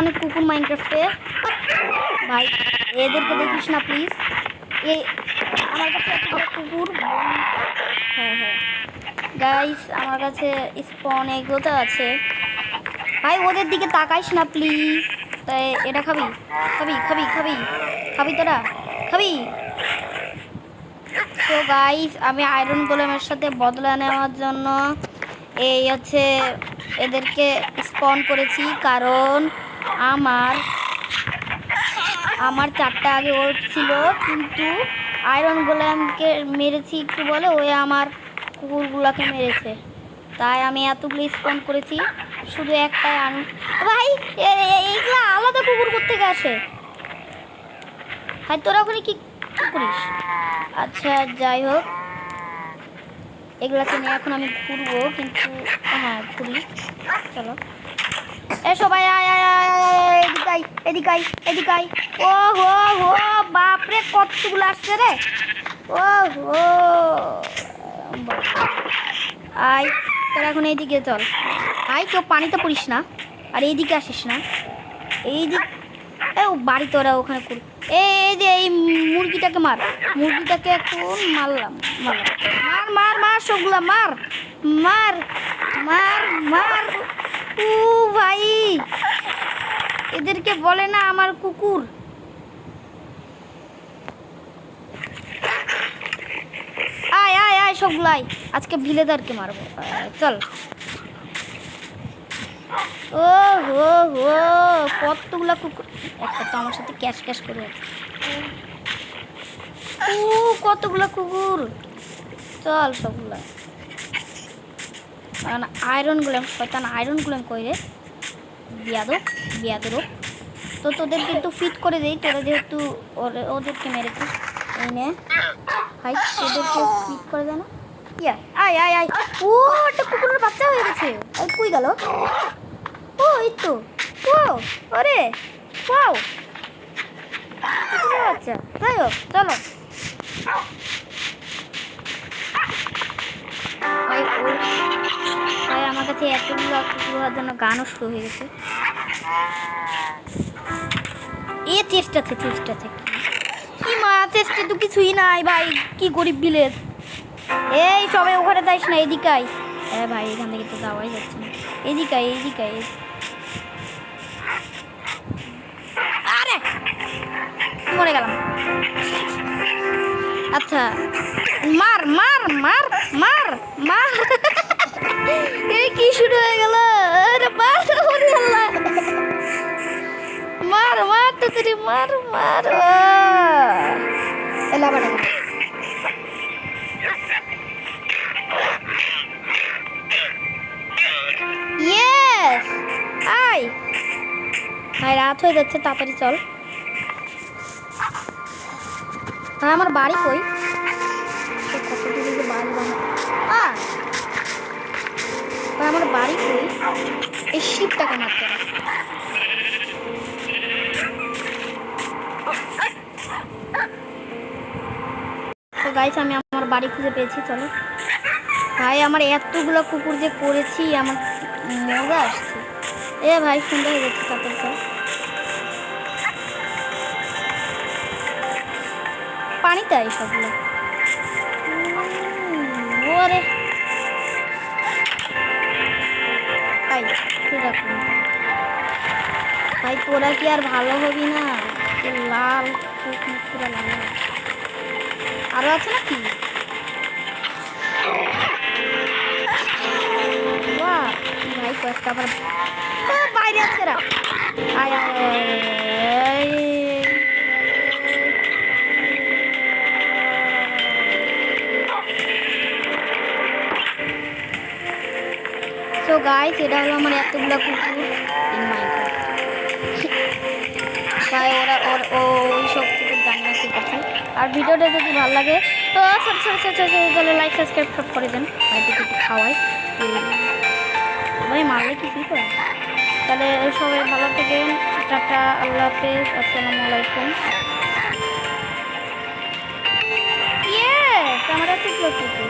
অনেক কুকুর মাইনক্রাফটে ভাই, এদেরকে দেখিস না প্লিজ। এই আমার কাছে একটা কুকুর। হ্যাঁ হ্যাঁ গাইস, আমার কাছে স্পন এগোতে আছে ভাই, ওদের দিকে তাকাইস না প্লিজ। তাই এটা খাবি খাবি খাবি খাবি খাবি তোরা খাবি। তো গাইস, আমি আয়রন গোলেমের সাথে বদলা নেওয়ার জন্য এই হচ্ছে এদেরকে স্পন করেছি, কারণ আমার 4টা আগে ওল্ড ছিল, কিন্তু আয়রন গোলেমকে মেরেছি একটু বলে ওই আমার কুকুরগুলোকে মেরেছে, তাই আমি এতগুলো স্পন করেছি। শুধু একটাই আনু ভাই, এইগুলো আলাদা কুকুর কোত্থেকে আসে ভাই? তোরা ওখানে কি করিস? আচ্ছা যাই হোক, এগুলাকে নিয়ে এখন আমি ঘুরবো, কিন্তু হ্যাঁ ঘুরি। চলো সবাই আয় আয় আয় আয়, এদিকাই এদিকাই এদিকাই। ও হো হো বাপরে, কতগুলো আসছে রে। ও হো আয়, তোরা এখন এইদিকে চল। আয়, কেউ পানিতে পড়িস না, আর এইদিকে আসিস না। এইদিক বাড়িতে ওরা ওখানে করি। এই যে এই মুরগিটাকে মার, মুরগিটাকে এখন মারলাম মার মার মার সবগুলা মার মার মার মার। ও ভাই, এদেরকে বলে না আমার কুকুর। আয় আয় আয় সবগুলাই, আজকে ভিলেদারকে মারবো। চল। ও হো হো কতগুলা কুকুর, একটা তো আমার সাথে ক্যাশ ক্যাশ করে আছে। ও কতগুলা কুকুর, চল সবগুলা। আয়রন গুলাম শয়তান, আয়রন গুলাম কই রে বিয়াদো বিয়াদো। তো তোদের কিন্তু ফিট করে দেই, তোরা যেহেতু ওদেরকে মেরেছিস। এই নে ভাই, তোদেরকে ফিট করে দে না। ইয়া আয় আয় আয়। ও একটা কুকুরের বাচ্চা হয়ে গেছে। এই কই গেল? ও এই তো। ও আরে ওয়াও, কুকুরের বাচ্চা। যাই হোক চলো ভাই। ভাই আমার কাছে এতগুলো কুকুর হওয়ার জন্য গানও শুরু হয়ে গেছে। এ চেষ্টা আছে কি মা, চেষ্টা তো কিছুই নাই ভাই, কি গরিব ভিলেজ। এই সবাই ওখানে যাইস না, এদিকাই। হ্যাঁ ভাই, এখান থেকে তো যাওয়াই যাচ্ছে না। এদিকাই এদিকাই। আরে মরে গেলাম। আচ্ছা মার মার মার মার মার। এই কি শুরু হয়ে গেল? আরে মার আল্লাহ, মার মার তো তুই মার মার। এলা বাড়া ইয়েস। আয় ভাই, রাত হয়ে যাচ্ছে, তাড়াতাড়ি চল। ভাই আমার বাড়ি কই? কত দূরে যে বাড়ি বানা। ভাই আমার বাড়ি কই? এই শিপটাকে মারতে হবে। তো গাইস, আমি আমার বাড়ি খুঁজে পেয়েছি, চলো। ভাই আমার এতগুলো কুকুর যে করেছি, আমার মজা আসছে। এ ভাই সুন্দর হয়ে যাচ্ছে, তারপর চল। পানিতে আই সবগুলো। ওরে ভাই, তোরা কি আর ভালো হবি না? লাল চোখ মুখ পুরো লাল। আরো আছে নাকি? ভাই কয়েকটা আবার বাইরে আছে রা। আয় আয়। তো গাইস, এটা হলো আমার এতগুলো কুকুর ইন মাইনক্রাফট। ভাই ওরা ওই সব কুকুর জানি না ঠিক আছে। আর ভিডিওটা যদি ভালো লাগে তো তাহলে লাইক সাবস্ক্রাইব সব করে দেন। ভাইকে একটু খাওয়াই, ভাই মারলে কি করে। তাহলে সবাই ভালো থাকেন, টাটা, আল্লাহ হাফেজ, আসসালামু আলাইকুম। ইয়েস, আমার এতগুলো কুকুর।